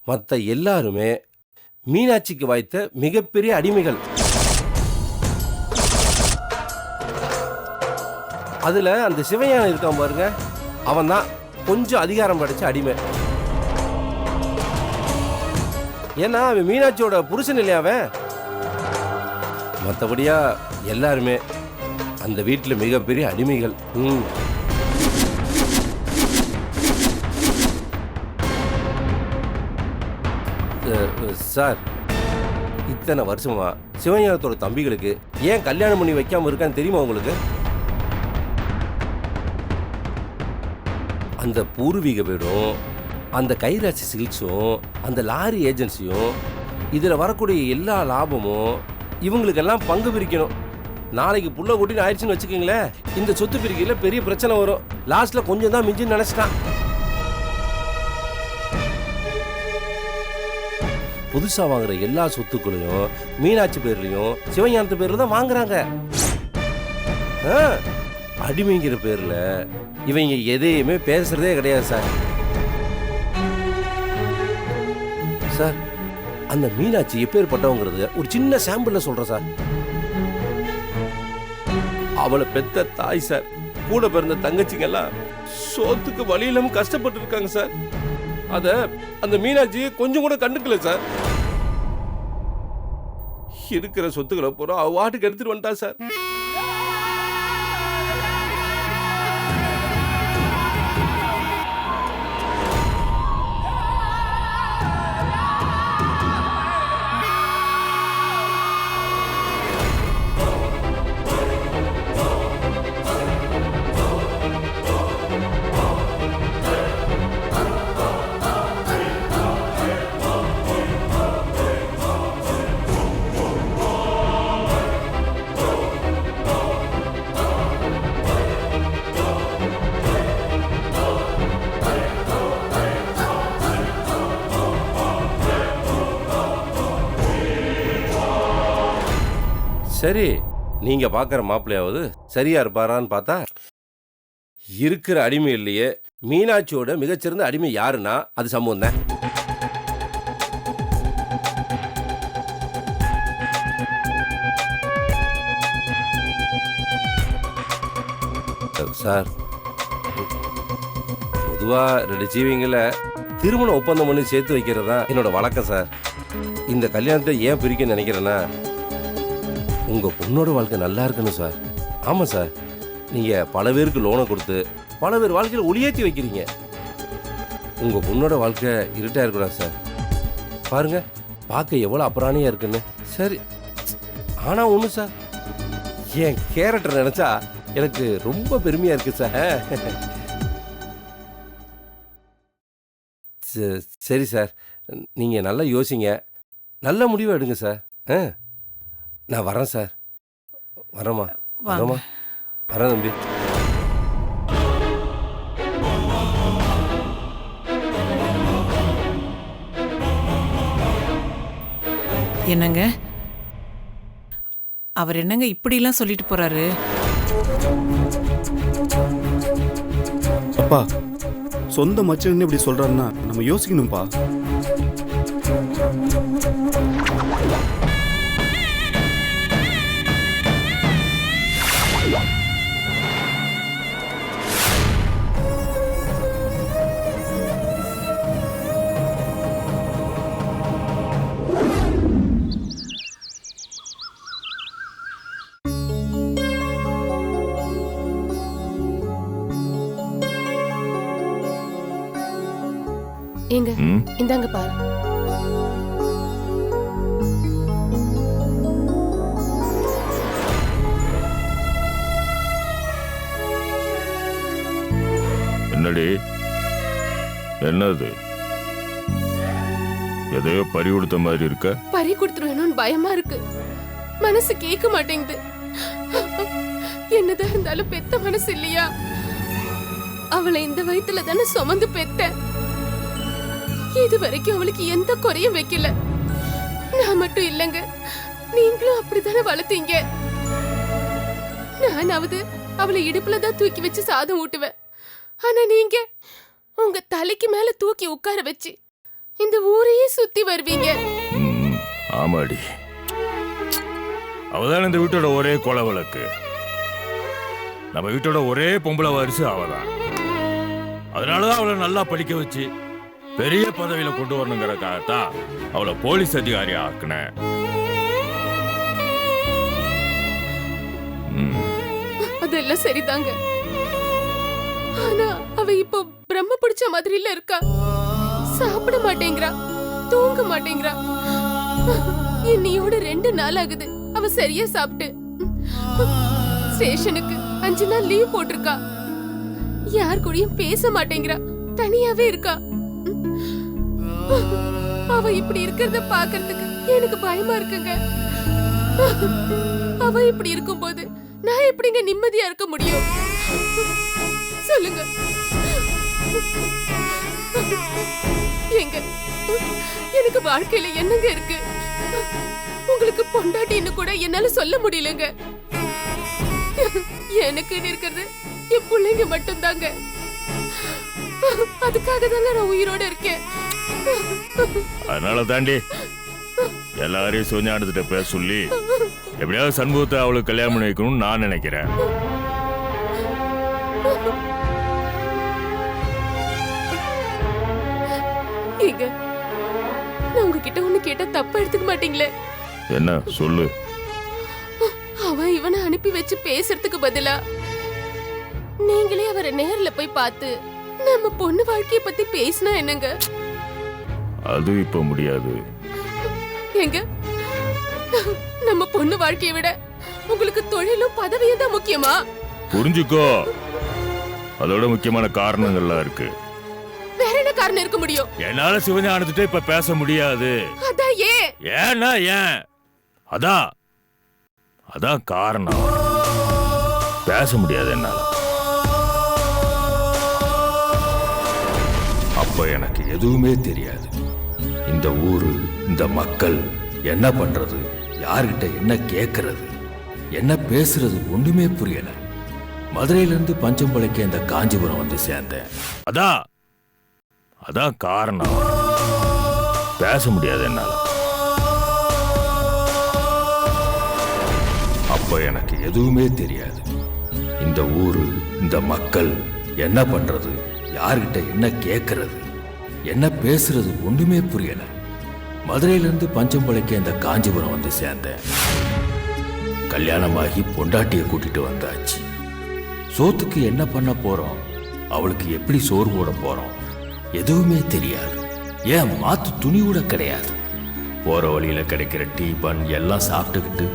மற்ற எல்லாருமே மீனாட்சிக்கு வாய்த்த மிகப்பெரிய அடிமைகள். அதுல அந்த சிவஞானம் இருக்கான் பாருங்க, அவன் தான் கொஞ்சம் அதிகாரம் படைச்ச அடிமை. ஏன்னா அவன் மீனாட்சியோட புருஷன் இல்லையா அவன். மற்றபடியா எல்லாருமே அந்த வீட்டில் மிகப்பெரிய அடிமைகள். சார், இத்தனை வருஷமா சிவஞானத்தோட தம்பிகளுக்கு ஏன் கல்யாணம் பண்ணி வைக்காம இருக்கான்னு தெரியுமா உங்களுக்கு? அந்த பூர்வீக வீடும், அந்த கைராசி சில்க்ஸும், அந்த லாரி ஏஜென்சியும், இதில் வரக்கூடிய எல்லா லாபமும் இவங்களுக்கெல்லாம் பங்கு பிரிக்கணும். நாளைக்கு புள்ள கூட்டின்னு ஆயிடுச்சுன்னு வச்சுக்கோங்களேன், இந்த சொத்து பிரிக்கையில் பெரிய பிரச்சனை வரும். லாஸ்ட்டில் கொஞ்சம் தான் மிஞ்சின்னு நினச்சிட்டான். புதுசாக வாங்குற எல்லா சொத்துக்களையும் மீனாட்சி பேர்லையும் சிவஞானத்து பேரில் தான் வாங்குறாங்க. அடிமைங்கிற பேரில் இவங்க எதையுமே பேசுறதே கிடையாது சார். சார், அந்த மீனாட்சி எப்பேற்பட்டவங்கிறது ஒரு சின்ன சாம்பிள்ல சொல்றேன் சார். அவளை பெத்த தாய் சார், கூட பிறந்த தங்கச்சிங்க எல்லாம் சோத்துக்கு வழி இல்லாம கஷ்டப்பட்டு இருக்காங்க சார். அத அந்த மீனாட்சி கொஞ்சம் கூட கண்டுக்கல சார். இருக்கிற சொத்துக்களை பூரா அவ வாட்டுக்கு எடுத்துட்டு வந்துட்டா சார். சரி, நீங்க பாக்குற மாப்பிள்ளையாவது சரியா இருப்பாரான்னு பார்த்தா, இருக்கிற அடிமை இல்லையே மீனாட்சியோட மிகச்சிறந்த அடிமை யாருன்னா அது சம்பவம் தான். சார், பொதுவா 2 ஜீவிங்களை திருமண ஒப்பந்தம் பண்ணி சேர்த்து வைக்கிறதா என்னோட வழக்கம் சார். இந்த கல்யாணத்தை ஏன் பிரிக்க நினைக்கிறேன்னா, உங்க பொண்ணோட வாழ்க்கை நல்லா இருக்கணும் சார். ஆமா சார், நீங்க பல பேருக்கு லோனை கொடுத்து பல பேர் வாழ்க்கையில் ஒளியேற்றி வைக்கிறீங்க. உங்க பொண்ணோட வாழ்க்கை இருட்டா இருக்கக்கூடாது சார். பாருங்க, பார்க்க எவ்வளவு அப்புறாணியா இருக்குன்னு. சரி, ஆனா ஒண்ணு சார், என் கேரக்டர் நினைச்சா எனக்கு ரொம்ப பெருமையா இருக்கு சார். சரி சார், நீங்க நல்லா யோசிங்க, நல்ல முடிவை எடுங்க சார். நான் வரேன் சார். வரேம்மா. வரேம்மா. வரேன் தம்பி. என்னங்க அவர் என்னங்க இப்படிலாம் சொல்லிட்டு போறாரு? அப்பா, சொந்த மச்சன்னு இப்படி சொல்றாருன்னா நம்ம யோசிக்கணும்பா. ஏங்க, இந்தாங்க பாரு. என்னடி, என்னது? எதையோ பறி கொடுத்த மாதிரி இருக்க. பறி கொடுத்துருவேணும்னு பயமா இருக்கு. மனசு கேட்க மாட்டேங்குது. என்னதான் இருந்தாலும் பெத்த மனசு இல்லையா? அவளை இந்த வயித்துல தானே சுமந்து பெத்த. இது வரைக்கும் அவளுக்கு எந்த குறையும் வைக்கல. நான் மட்டும் இல்லங்க, நீங்களும் அப்படித்தானே வளர்த்தீங்க. நானாவது அவளை இடுப்புலதான் தூக்கி வச்சு சாதம் ஊட்டுவேன். ஆனா நீங்க உங்க தலைக்கு மேல தூக்கி உட்கார வச்சு இந்த ஊரையே சுத்தி வருவீங்க. ம், ஆமாடி. அவதான் இந்த வீட்டோட ஒரே கொலை விளக்கு. நம்ம வீட்டோட ஒரே பொம்பளை வாரிசு அவதான். அதனாலதான் அவளை நல்லா படிக்க வச்சு பெரிய பதவியில கொண்டு வரணுங்கிறக்காகத்தான் அவளை போலீஸ் அதிகாரி ஆக்குனேன். அதெல்லாம் சரிதாங்க. ஆனா அவ இப்போ பிரம்ம பிடிச்ச மாதிரில இருக்கா. சாப்பிட மாட்டேங்கிறா, தூங்க மாட்டேங்கிறா. இன்னையோட 2 நாள் ஆகுது அவ சரியா சாப்பிட்டு. ஸ்டேஷனுக்கு 5 நாள் லீவ் போட்டிருக்கா. யார் கூடயும் பேச மாட்டேங்கிறா, தனியாவே இருக்கா. அவ இப்படி இருக்கிறத பாக்குறதுக்கு எனக்கு பயமா இருக்குங்க. அவ இப்படி இருக்கும்போது நான் எப்படிங்க நிம்மதியா இருக்க முடியும்? சொல்லுங்க. எங்க எனக்கு வாழ்க்கையில என்னங்க இருக்கு? உங்களுக்கு பொண்டாட்டின்னு கூட என்னால சொல்ல முடியலங்க. எனக்கு இருக்கிறது என் பிள்ளைங்க மட்டும்தாங்க. அதுக்காக தாங்க நான் உயிரோட இருக்கேன். அதனால தாண்டி எல்லாரையும் சொஞ்சானத்திட்ட பேச சொல்லி எப்படியாவது சண்முகத்தை அவளுக்கு கல்யாணம் பண்ணி வைக்கணும்னு நான் நினைக்கிறேன். ஏங்க, நான் உங்ககிட்ட ஒண்ணு கேட்டா தப்பா எடுத்துக்க மாட்டீங்களே? என்ன சொல்லு. அவன் இவனை அனுப்பி வச்சு பேசுறதுக்கு பதிலா நீங்களே அவரை நேர்ல போய் பார்த்து நம்ம பொண்ணு வாழ்க்கைய பத்தி பேசினா என்னங்க? அது இப்ப முடியாது. எங்க நம்ம பொண்ணு வாழ்க்கையை விட உங்களுக்கு தொழிலும் பதவியும் தான் முக்கியமா? புரிஞ்சுக்கோ, அதோட முக்கியமான காரணங்கள்லாம் இருக்கு. வேற என்ன காரணம் இருக்க முடியும்? என்னால சிவஞானத்திட்ட இப்ப பேச முடியாது. அதான் ஏன்? ஏன்னா ஏன்? அதான் காரணம். பேச முடியாது என்னால. அப்ப எனக்கு எதுவுமே தெரியாது. இந்த ஊரு, இந்த மக்கள் என்ன பண்றது, யார்கிட்ட என்ன கேட்கறது, என்ன பேசுறது ஒண்ணுமே புரியல. மதுரையிலிருந்து பஞ்சம்பளைக்கு இந்த காஞ்சிபுரம் வந்து சேர்ந்தேன். அதான் காரணம். பேச முடியாது என்னால. அப்ப எனக்கு எதுவுமே தெரியாது. இந்த ஊரு, இந்த மக்கள் என்ன பண்றது, யார்கிட்ட என்ன கேட்கறது, என்ன பேசுறது ஒண்ணுமே புரியல. மதுரையிலிருந்து பஞ்சம்பளைக்கு இந்த காஞ்சிபுரம் வந்து சேர்ந்தேன். கல்யாணமாகி பொண்டாட்டியை கூட்டிட்டு வந்தாச்சு. சோத்துக்கு என்ன பண்ண போறோம், அவளுக்கு எப்படி சோறு போட போறோம் எதுவுமே தெரியாது. ஏன் மாத்து துணி கூட கிடையாது. போற வழியில கிடைக்கிற டீ பன் எல்லாம் சாப்பிட்டுக்கிட்டு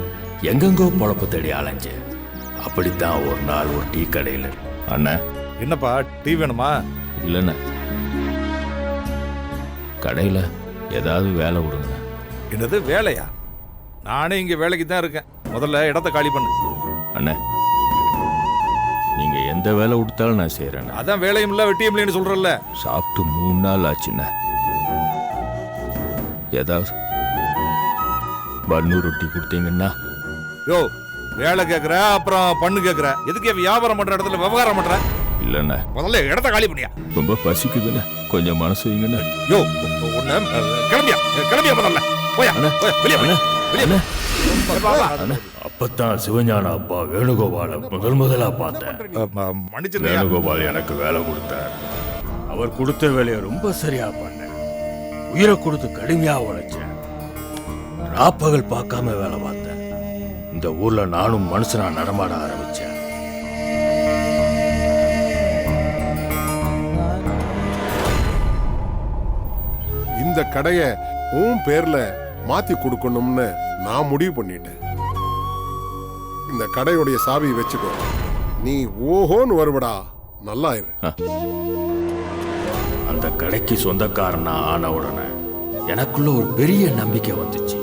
எங்கெங்கோ பொழப்பு தேடி அலைஞ்சேன். அப்படித்தான் ஒரு நாள் ஒரு டீ கடையில், அண்ணன் என்னப்பா டீ வேணுமா? இல்லைண்ண, கடையில் ஏதாவது வேலை விடுங்க. என்னது வேலையா? நானே இங்க வேலைக்கு தான் இருக்கேன். முதல்ல இடத்த காலி பண்ணு. அண்ணே, நீங்க எந்த வேலை கொடுத்தாலும் நான் செய்யறேன். அதான் வேலையும் இல்ல வெட்டியும் இல்லைன்னு சொல்றல்ல. சாப்பிட்டு 3 நாள் ஆச்சுண்ணே. ஏதாவது பன்னு ரொட்டி கொடுத்தீங்கன்னா. யோ, வேலை கேக்குற அப்புறம் பண்ணு கேக்குற, எதுக்கு வியாபாரம் பண்ற இடத்துல விவகாரம் பண்ற? இல்லண்ணே, முதல்ல இடத்த காலி பண்ணியா. ரொம்ப பசிக்குதுண்ணே, கொஞ்சம் மனசு வைங்கண்ணே. யோ, உன்ன கிளம்பியா முதல்ல போயா. வெளியே வெளியே. அப்பத்தான் சிவஞான அப்பா வேணுகோபால முதலா பார்த்தேன். மன்னிச்சிருங்க. வேணுகோபால் எனக்கு வேலை கொடுத்தார். அவர் கொடுத்த வேலையை ரொம்ப சரியா பண்ணேன். உயிரை கொடுத்து கடுமையா உழைச்சேன். ராப்பகல் பார்க்காம வேலை பார்த்தேன். இந்த ஊர்ல நானும் மனுஷனா நடமாட ஆரம்பிச்சேன். இந்த கடைய உன் பேர்ல மாத்தி கொடுக்கணும்னு நான் முடிவு பண்ணிட்டேன். இந்த கடையுடைய சாவியை வச்சுக்கோ. நீ ஓஹோன்னு வருவடா. நல்லா இரு. அந்த கடைக்கு சொந்தக்காரனா ஆன உடனே எனக்குள்ள ஒரு பெரிய நம்பிக்கை வந்துச்சு.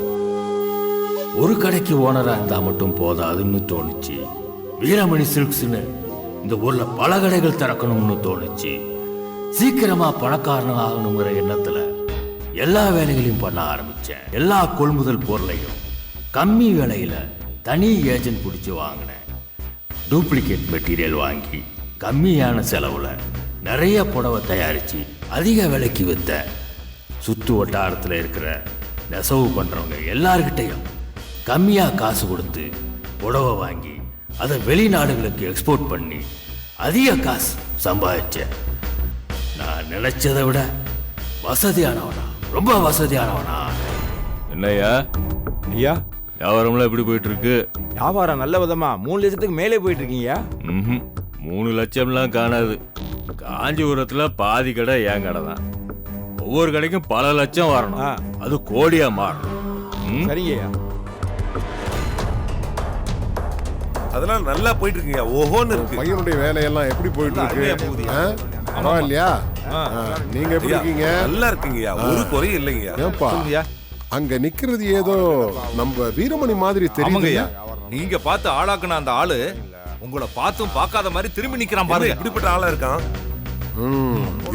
ஒரு கடைக்கு ஓனரா இருந்தா மட்டும் போதாதுன்னு தோணுச்சு. வீரமணி சில்க்ஸ்னு இந்த ஊர்ல பல கடைகள் திறக்கணும்னு தோணுச்சு. சீக்கிரமா பணக்காரன் ஆகணுங்கிற எண்ணத்துல எல்லா வேலைகளையும் பண்ண ஆரம்பிச்சேன். எல்லா கொள்முதல் பொருளையும் கம்மி விலையில தனி ஏஜென்ட் பிடிச்சி வாங்கினேன். டூப்ளிகேட் மெட்டீரியல் வாங்கி கம்மியான செலவுல நிறைய புடவை தயாரிச்சு அதிக விலைக்கு வித்தேன். சுற்று வட்டாரத்தில் இருக்கிற நெசவு பண்ணுறவங்க எல்லார்கிட்டையும் கம்மியாக காசு கொடுத்து புடவை வாங்கி அதை வெளிநாடுகளுக்கு எக்ஸ்போர்ட் பண்ணி அதிக காசு சம்பாதிச்சேன். நான் நினைச்சதை விட வசதியானவனா, ரொம்ப வசதியானவனா. என்னய்யா ஐயா, வியாபாரம்லாம் எப்படி போயிட்டு இருக்கு? வியாபாரம் நல்ல விதமா 3 லட்சத்துக்கு மேலே போயிட்டு இருக்கீங்க. 3 லட்சம்லாம் காணாது. காஞ்சிபுரத்தில் பாதி கடை என் கடை தான். ஒவ்வொரு கடைக்கும் பல லட்சம் வரணும். அது கோடியா மாறணும். சரிங்க ஐயா. அதெல்லாம் நல்லா போயிட்டு இருக்குங்க. ஓஹோன்னு இருக்கு. பையனுடைய வேலையெல்லாம் எப்படி போயிட்டு இருக்கு? பரவாயில்லையா? நீங்க எப்படி இருக்கீங்க? நல்லா இருக்குங்கய்யா, ஒரு குறையும் இல்லைங்கய்யா. ஏன்பா அங்க நிக்கிறது ஏதோ நம்ம வீரமணி மாதிரி ஆமாங்கய்யா, தெரியுது. நீங்க பார்த்து ஆளாக்குன அந்த ஆளு உங்களை பார்த்தும் பார்க்காத மாதிரி திரும்பி நிக்கிறான் பாருங்க. இப்படிப்பட்ட ஆளா இருக்கான்.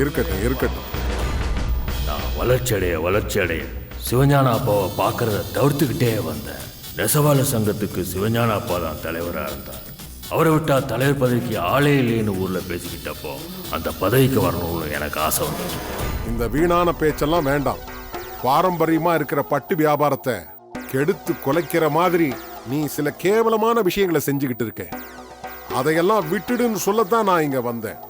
இருக்கட்டும் இருக்கட்டும். நான் வளர்ச்சி அடைய சிவஞான அப்பாவை பார்க்கறத தவிர்த்துக்கிட்டே வந்தேன். நெசவாள சங்கத்துக்கு சிவஞான அப்பா தான் தலைவராக இருந்தார். அவரை விட்டா தலைவர் பதவிக்கு ஆளே இல்லைன்னு ஊர்ல பேசிக்கிட்டப்போ அந்த பதவிக்கு வரணும்னு எனக்கு ஆசை வந்தது. இந்த வீணான பேச்செல்லாம் வேண்டாம். பாரம்பரியமா இருக்கிற பட்டு வியாபாரத்தை கெடுத்து குலைக்கிற மாதிரி நீ சில கேவலமான விஷயங்களை செஞ்சுக்கிட்டு இருக்க. அதையெல்லாம் விட்டுடுன்னு சொல்லத்தான் நான் இங்க வந்தேன்.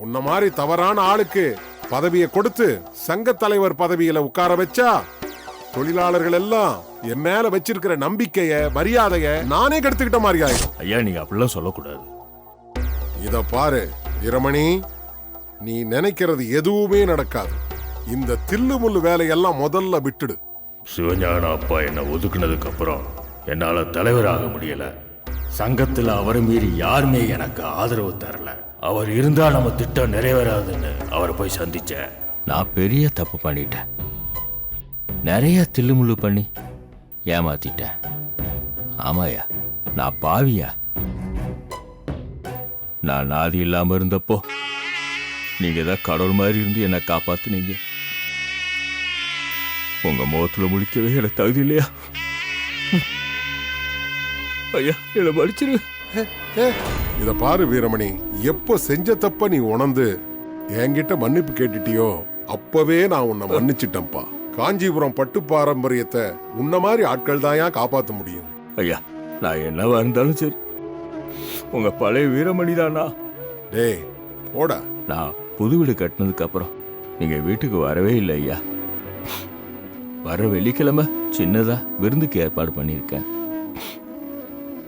உன்ன மாதிரி தவறான ஆளுக்கு பதவியை கொடுத்து சங்க தலைவர் பதவியில உட்கார வச்சா தொழிலாளர்கள் எல்லாம் என் மேல வச்சிருக்கிற நம்பிக்கைய மரியாதைய நானே கெடுத்துக்கிட்ட மாதிரி ஆயிடும். ஐயா, நீங்க அப்படிலாம் சொல்லக்கூடாது. இத பாரு வீரமணி, நீ நினைக்கிறது எதுவுமே நடக்காது. இந்த தில்லு முள்ளு வேலையெல்லாம் முதல்ல விட்டுடு. சிவஞான அப்பா என்னை ஒதுக்குனதுக்கு அப்புறம் என்னால தலைவராக முடியல. சங்கத்துல அவரை மீறி யாருமே எனக்கு ஆதரவு தரல. அவர் இருந்தா நம்ம திட்டம் நிறைவேறாதுன்னு அவரை போய் சந்திச்சேன். நான் பெரிய தப்பு பண்ணிட்டேன். நிறைய தில்லுமுள்ளு பண்ணி ஏமாத்திட்டேன். ஆமாயா, நான் பாவியா. நான் நாதி இல்லாம இருந்தப்போ நீங்க தான் கடவுள் மாதிரி இருந்து என்னை காப்பாத்துனீங்க. உங்க முகத்துல முடிக்கவே எனக்கு தகுதி இல்லையா? ஐயா, என்னை மன்னிச்சிரு. இத பாரு வீரமணி, எப்ப செஞ்ச தப்ப நீ உணர்ந்து என்கிட்ட மன்னிப்பு கேட்டுட்டியோ அப்பவே நான் உன்னை மன்னிச்சிட்டேன்ப்பா. காஞ்சிபுரம் பட்டு பாரம்பரியத்தை உன்ன மாதிரி ஆட்கள் தான் காப்பாற்ற முடியும். ஐயா, நான் என்னவா இருந்தாலும் சரி, உங்க பழைய வீரமணி தானா? டேய் போடா. நான் புது வீடு கட்டினதுக்கு அப்புறம் நீங்க வீட்டுக்கு வரவே இல்லை ஐயா. வர வெள்ளிக்கிழமை சின்னதா விருந்துக்கு ஏற்பாடு பண்ணியிருக்கேன்.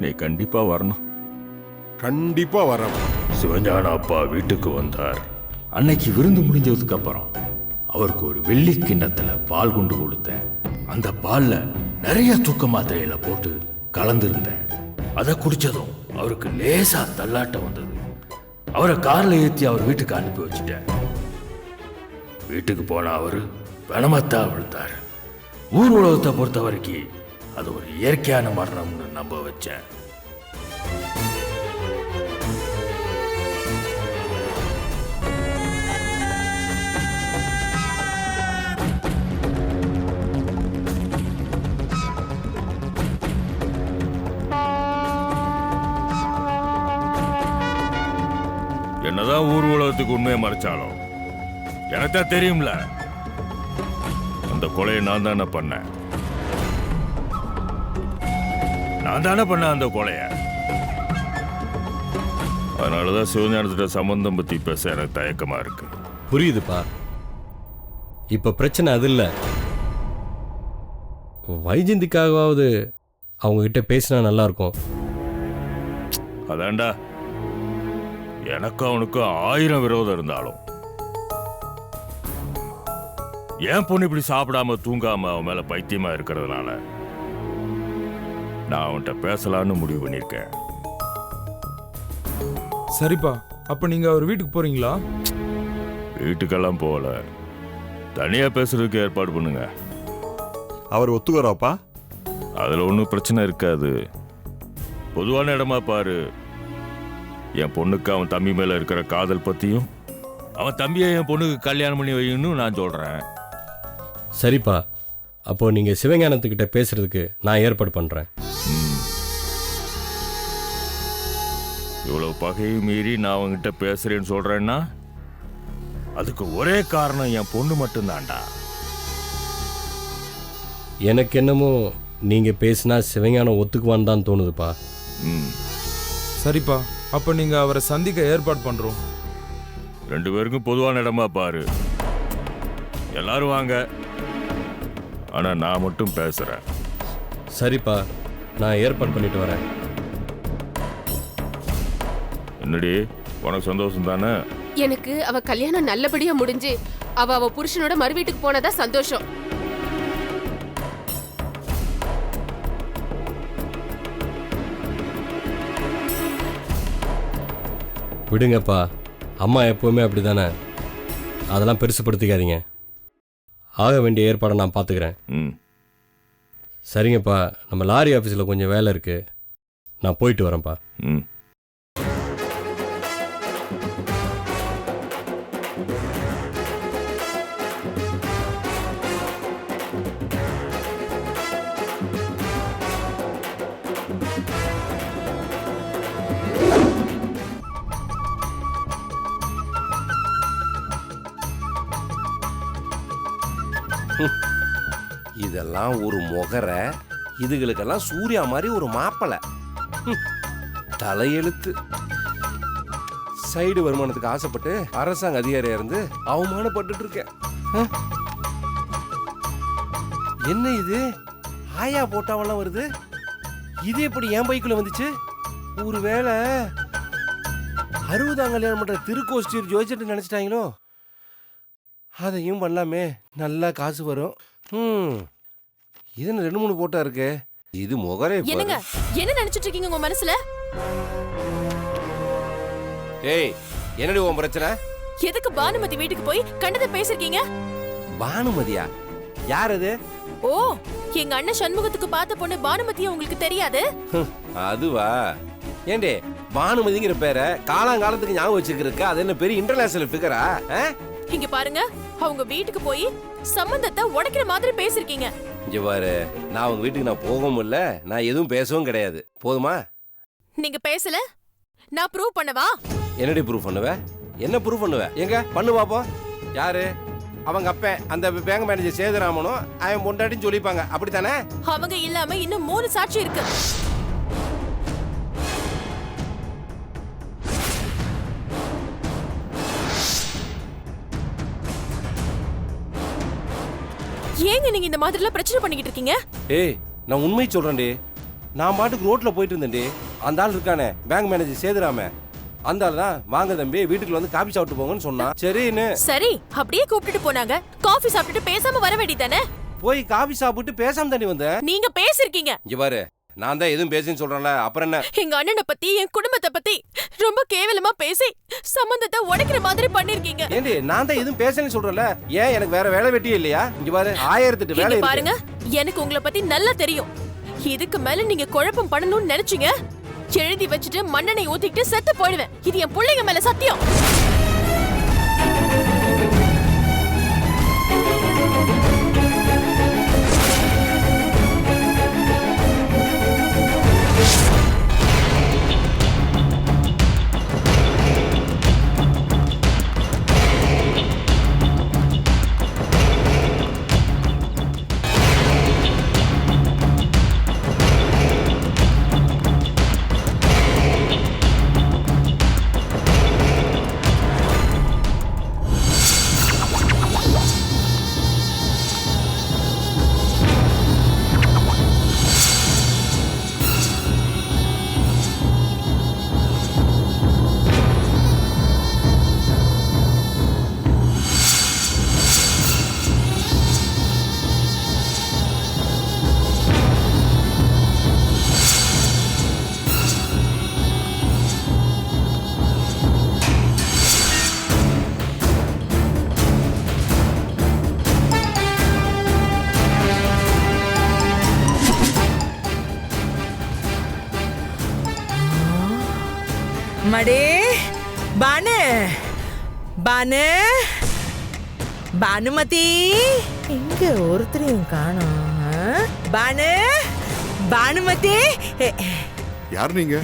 நீ கண்டிப்பா வரணும். கண்டிப்பா வரேன். சிவஞான அப்பா வீட்டுக்கு வந்தார். அன்னைக்கு விருந்து முடிஞ்சதுக்கு அப்புறம் அவருக்கு ஒரு வெள்ளி கிண்ணத்துல பால் கொண்டு கொடுத்தேன். அந்த பால்ல நிறைய தூக்க மாத்திரையில போட்டு கலந்திருந்தேன். அதை குடிச்சதும் அவருக்கு லேசா தள்ளாட்டம் வந்தது. அவரை கார்ல ஏற்றி அவர் வீட்டுக்கு அனுப்பி வச்சுட்டேன். வீட்டுக்கு போன அவரு பணமத்தா விழுந்தாரு. ஊர் உலகத்தை பொறுத்த வரைக்கும் அது ஒரு இயற்கையான மரணம்னு நம்ப வச்சேன். என்னதான் ஊர் உலகத்துக்கு உண்மையை மறைச்சாலும் எனக்குதான் தெரியும்ல, அந்த கொலையை நான் தானே பண்ணேன். நான் தானே பண்ண அந்த கொலைய. அதனாலதான் சிவஞானத்திட்ட சம்பந்தம் பத்தி பேச எனக்கு தயக்கமா இருக்கு. புரியுதுப்பா. இப்ப பிரச்சனை அது இல்லை. வைஜந்திக்காகவாவது அவங்க கிட்ட பேசினா நல்லா இருக்கும். அதான்டா, எனக்கும் அவனுக்கும் 1000 விரோதம் இருந்தாலும் ஏன் பொண்ணு இப்படி சாப்பிடாம தூங்காம அவன் மேல பைத்தியமா இருக்கிறதுனால நான் அவன்கிட்ட பேசலான்னு முடிவு பண்ணியிருக்கேன். சரிப்பா, அப்ப நீங்க அவர் வீட்டுக்கு போறீங்களா? வீட்டுக்கெல்லாம் போகல, தனியா பேசுறதுக்கு ஏற்பாடு பண்ணுங்க. அவர் ஒத்துக்கறாப்பா? அதுல ஒன்றும் பிரச்சனை இருக்காது. பொதுவான இடமா பாரு. என் பொண்ணுக்கு அவன் தம்பி மேல இருக்கிற காதல் பத்தியும் அவன் தம்பியை என் பொண்ணுக்கு கல்யாணம் பண்ணி வைக்கணும்னு நான் சொல்றேன். சரிப்பா, அப்போ நீங்க சிவஞானத்துக்கிட்ட பேசுறதுக்கு நான் ஏற்பாடு பண்றேன். இவ்வளவு பகையை மீறி நான் அவன்கிட்ட பேசுறேன்னு சொல்றேன்னா அதுக்கு ஒரே காரணம் என் பொண்ணு மட்டும்தான்டா. எனக்கு என்னமோ நீங்கள் பேசினா சிவஞானம் ஒத்துக்குவான்னு தான் தோணுதுப்பா. ம், சரிப்பா, அப்போ நீங்கள் அவரை சந்திக்க ஏற்பாடு பண்ணுறோம். 2 பேருக்கும் பொதுவான இடமா பாரு. எல்லாரும் வாங்க, ஆனா நான் மட்டும் பேசுறேன். சரிப்பா, நான் ஏற்பாடு பண்ணிட்டு வரேன். என்னடி, உனக்கு சந்தோஷம் தானே? எனக்கு அவ கல்யாணம் நல்லபடியா முடிஞ்சு அவ புருஷனோட மறு வீட்டுக்கு போனதா சந்தோஷம். விடுங்கப்பா, அம்மா எப்போவுமே அப்படி தானே. அதெல்லாம் பெருசுப்படுத்திக்காதீங்க. ஆக வேண்டிய ஏற்பாடை நான் பார்த்துக்கிறேன். ம், சரிங்கப்பா, நம்ம லாரி ஆஃபீஸில் கொஞ்சம் வேலை இருக்குது, நான் போயிட்டு வரேன்ப்பா. ம். இதெல்லாம் ஒரு முகரை, இதுகளுக்கெல்லாம் சூர்யா மாதிரி ஒரு மாப்பிளை. தலையெழுத்து. சைடு வருமானத்துக்கு ஆசைப்பட்டு அரசாங்க அதிகாரியா இருந்து அவமானப்பட்டு இருக்கேன். என்ன இது, ஆயா போட்டாவெல்லாம் வருது. இது எப்படி என் பைக்குள்ள வந்துச்சு? ஒருவேளை 60ஆம் கல்யாணம் பண்ற திருக்கோஷ்டியூர் ஜோதிச்சிட்டு நினைச்சிட்டாங்களோ? அதையும் பண்ணலாமே, நல்லா காசு வரும். இது 2-3 போட்டா இருக்கு. இது முகரே. என்னங்க என்ன நினைச்சிட்டு இருக்கீங்க உங்க மனசுல? ஏய், என்னடி உன் பிரச்சனை? எதுக்கு பானுமதி வீட்டுக்கு போய் கண்டதை பேசிருக்கீங்க? பானுமதியா? யார் அது? ஓ, எங்க அண்ணன் சண்முகத்துக்கு பார்த்த பொண்ணு பானுமதியா உங்களுக்கு தெரியாது? அதுவா? ஏண்டே, பானுமதிங்கிற பேரை காலங்காலத்துக்கு ஞாபகம் வச்சிருக்க, அது என்ன பெரிய இன்டர்நேஷனல் ஃபிகரா? இங்க பாருங்க, அவங்க வீட்டுக்கு போய் சம்பந்தத்தை உடைக்கிற மாதிரி பேசிருக்கீங்க. இங்க பாரு, நான் அவங்க வீட்டுக்கு நான் போகவும் இல்ல, நான் எதுவும் பேசவும் கிடையாது. போதுமா? நீங்க பேசல, நான் ப்ரூவ் பண்ணவா? என்னடி ப்ரூஃப் பண்ணுவ? என்ன ப்ரூஃப் பண்ணுவ? எங்க பண்ணு பாப்போம். யாரு? அவங்க அப்பன் அந்த பேங்க் மேனேஜர் சேதுராமனும் அவன் பொண்டாட்டின்னு சொல்லிப்பாங்க, அப்படித்தானே? அவங்க இல்லாம இன்னும் 3 சாட்சி இருக்கு. ஏங்க நீங்க இந்த மாதிரி எல்லாம் பிரச்சனை பண்ணிக்கிட்டு இருக்கீங்க? ஏய், நான் உண்மை சொல்றேன்டி. நான் பாட்டுக்கு ரோட்ல போயிட்டு இருந்தேன்டி. அந்த ஆள் இருக்கானே பேங்க் மேனேஜர் சேதுராம, அந்த ஆள் தான் வாங்க தம்பி வீட்டுக்குள்ள வந்து காபி சாப்பிட்டு போங்கன்னு சொன்னா. சரின்னு சரி அப்படியே கூப்பிட்டுட்டு போனாங்க. காஃபி சாப்பிட்டுட்டு பேசாம வர வேண்டியதானே? போய் காபி சாப்பிட்டு பேசாம தாண்டி வந்த. நீங்க பேசிருக்கீங்க. இங்க பாரு, நான் தான் எதுவும் பேசுன்னு சொல்றேன்ல, அப்புறம் என்ன? எங்க அண்ணனை பத்தி என் குடும்பத்தை பத்தி ரொம்ப கேவலமா பேசி சம்பந்தத்தை உடைக்கிற மாதிரி பண்ணிருக்கீங்க. ஏண்டி, நான் தான் எதுவும் பேசன்னு சொல்றேன்ல, ஏன் எனக்கு வேற வேலை வெட்டியே இல்லையா? இங்க பாரு, 1008 வேலை இருக்கு. பாருங்க, எனக்கு உங்களை பத்தி நல்லா தெரியும். இதுக்கு மேல நீங்க குழப்பம் பண்ணணும்னு நினைச்சீங்க, எழுதி வச்சுட்டு மண்ணெண்ணெய் ஊத்திட்டு செத்து போயிடுவேன். இது என் பிள்ளைங்க மேல சத்தியம். மடே பானு பானு பானுமதி எங்க ஒருத்தரையும் காணோம். பானு பானுமதி, யார் நீங்க?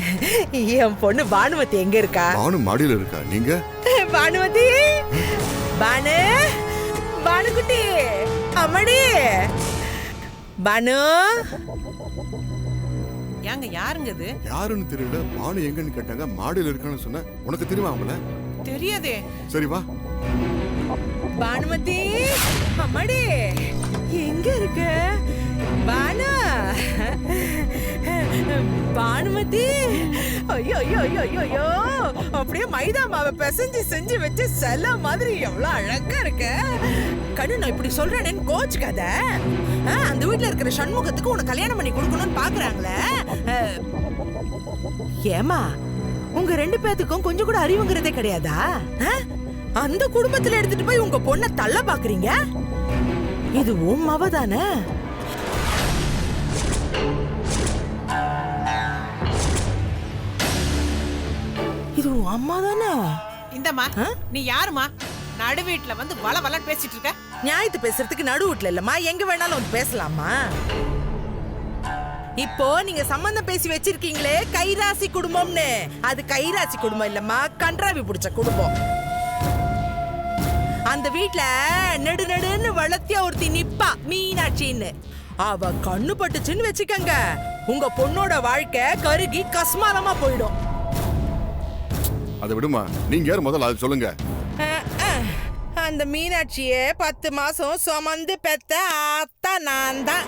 என் பொண்ணு பானுமதி எங்க இருக்கா? பானு மாடியில இருக்கா. நீங்க? பானுமதி, பானு பானுக்குட்டி, அம்மடி பானு ஏங்க யாருங்க இது? யாருன்னு தெரியல. பானு எங்கன்னு கேட்டாங்க. மாடியில் இருக்கான்னு சொன்ன. உனக்கு தெரியுமா அவங்கள? தெரியாதே. சரி வா. பானுமதி, அம்மாடி எங்க இருக்க? பானு, பானுமதி, ஐயோ ஐயோ ஐயோ ஐயோ ஐயோ, அப்படியே மைதா மாவை பிசைஞ்சு செஞ்சு வச்சு செல்ல மாதிரி எவ்வளவு அழகா இருக்க. கண்ணு, நான் இப்படி சொல்றேன்னு கோச்சுக்காத. அந்த வீட்டுல இருக்கிற சண்முகத்துக்கு உனக்கு கல்யாணம் பண்ணி கொடுக்கணும்னு பாக்குறாங்களே. ஏமா, உங்க 2 பேத்துக்கும் கொஞ்சம் கூட அறிவுங்கிறதே கிடையாதா? அந்த குடும்பத்துல எடுத்துட்டு போய் உங்க பொண்ணை தள்ள பாக்குறீங்க. இது உன் மவ தானே? இது உன் அம்மா தானே? இந்தம்மா, நீ யாருமா? நடு வீட்டுல வந்து வள வள பேசிட்டு இருக்க. நியாயத்து பேசுறதுக்கு நடு வீட்டுல இல்லம்மா, எங்க வேணாலும் வந்து பேசலாமா? இப்போ நீங்க சம்பந்தம் பேசி வச்சிருக்கீங்களே கைராசி குடும்பம்னு, அது கைராசி குடும்பம் இல்லம்மா, கன்றாவி பிடிச்ச குடும்பம். அந்த வீட்ல நெடு நெடுன்னு வளர்த்தியா ஒருத்தி நிப்பா, மீனாட்சின்னு. அவ கண்ணு பட்டுச்சுன்னு வச்சுக்கங்க, உங்க பொண்ணோட வாழ்க்கை கருகி கஸ்மாலமா போயிடும். அதை விடுமா, நீங்க யார் முதல்ல அது சொல்லுங்க. அந்த மீனாட்சிய 10 மாசம் சுமந்து பெத்த ஆத்தா நான் தான்.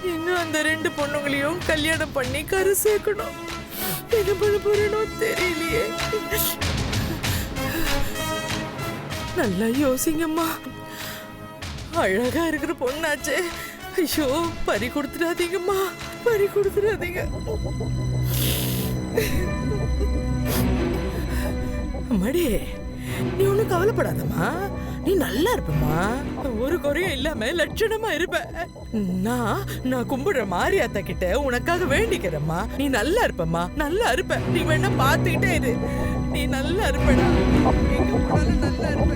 இன்னும் அந்த 2 பொண்ணுங்களையும் கல்யாணம் பண்ணி கரு சேர்க்கணும். என்ன பண்ண போறேனோ தெரியலையே. நல்லா யோசிங்கம்மா. அழகா இருக்கிற பொண்ணாச்சே. ஐயோ, பறி கொடுத்துடாதீங்கம்மா, பறி கொடுத்துடாதீங்க. அம்மாடி, நீ ஒன்னும் கவலைப்படாதம்மா, நீ நல்லா இருப்பம்மா. ஒரு குறையும் இல்லாம லட்சணமா இருப்ப. நான் கும்பிடுற மாரியாத்தா கிட்ட உனக்காக வேண்டிக்கிறேம்மா. நீ நல்லா இருப்பம்மா, நல்லா இருப்ப. நீ வேணா பாத்துக்கிட்டே இரு, நீ நல்லா இருப்படா. எங்க போனாலும் நல்லா இருப்ப.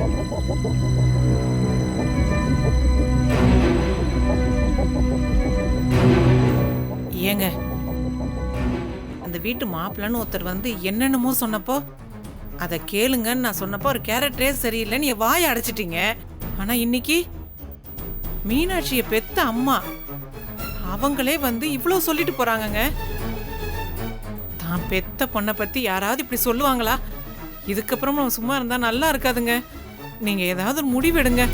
ஏங்க, அந்த வீட்டு மாப்பிள்ளன்னு ஒருத்தர் வந்து என்னென்னமோ சொன்னப்போ அதை கேளுங்கன்னு நான் சொன்னப்போ ஒரு கேரக்டரே சரியில்லைன்னு என் வாயை அடைச்சிட்டீங்க. ஆனா இன்னைக்கு மீனாட்சியை பெத்த அம்மா அவங்களே வந்து இவ்வளோ சொல்லிட்டு போறாங்கங்க. தான் பெத்த பொண்ணை பத்தி யாராவது இப்படி சொல்லுவாங்களா? இதுக்கப்புறம் நம்ம சும்மா இருந்தா நல்லா இருக்காதுங்க. நீங்க ஏதாவது ஒரு முடிவெடுங்க.